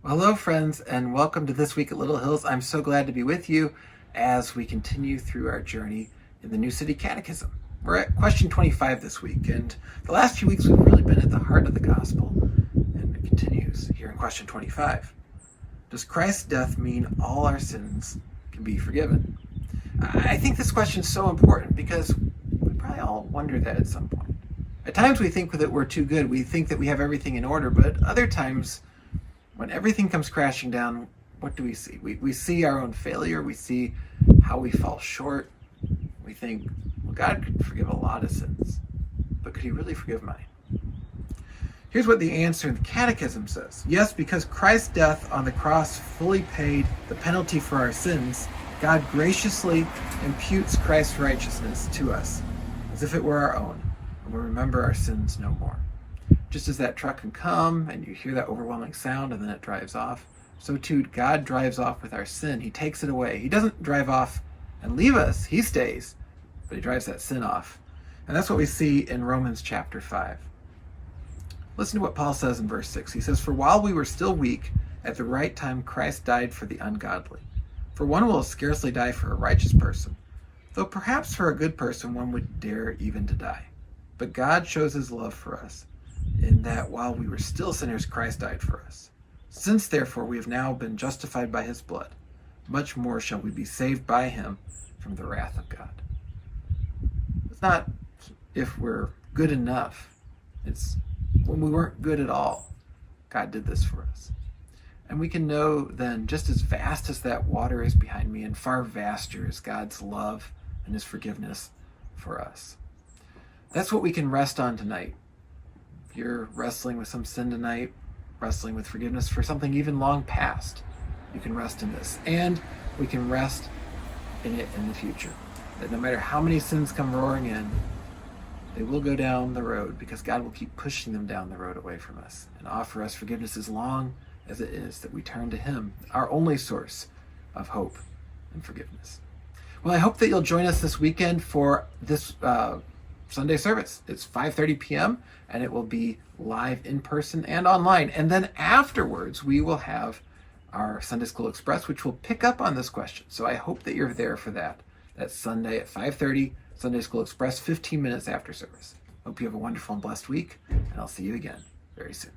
Well, hello, friends, and welcome to This Week at Little Hills. I'm so glad to be with you as we continue through our journey in the new City Catechism. We're at question 25 this week, and the last few weeks we've really been at the heart of the gospel, and it continues here in question 25. Does Christ's death mean all our sins can be forgiven? I think this question is so important because we probably all wonder that at some point. At times we think that we're too good, we think that we have everything in order, but other times when everything comes crashing down, what do we see? We see our own failure. We see how we fall short. We think, well, God could forgive a lot of sins, but could he really forgive mine? Here's what the answer in the Catechism says. Yes, because Christ's death on the cross fully paid the penalty for our sins, God graciously imputes Christ's righteousness to us as if it were our own, and we remember our sins no more. Just as that truck can come and you hear that overwhelming sound and then it drives off, so too God drives off with our sin. He takes it away. He doesn't drive off and leave us. He stays, but he drives that sin off. And that's what we see in Romans chapter 5. Listen to what Paul says in verse 6. He says, "For while we were still weak, at the right time Christ died for the ungodly. For one will scarcely die for a righteous person, though perhaps for a good person one would dare even to die. But God shows his love for us, in that while we were still sinners, Christ died for us. Since therefore we have now been justified by his blood, much more shall we be saved by him from the wrath of God." It's not if we're good enough. It's when we weren't good at all, God did this for us. And we can know then, just as vast as that water is behind me, and far vaster is God's love and his forgiveness for us. That's what we can rest on tonight. If you're wrestling with some sin tonight, wrestling with forgiveness for something even long past, you can rest in this. And we can rest in it in the future. That no matter how many sins come roaring in, they will go down the road because God will keep pushing them down the road away from us and offer us forgiveness as long as it is that we turn to him, our only source of hope and forgiveness. Well, I hope that you'll join us this weekend for this Sunday service. It's 5:30 p.m. and it will be live in person and online. And then afterwards, we will have our Sunday School Express, which will pick up on this question. So I hope that you're there for that. That's Sunday at 5:30, Sunday School Express, 15 minutes after service. Hope you have a wonderful and blessed week, and I'll see you again very soon.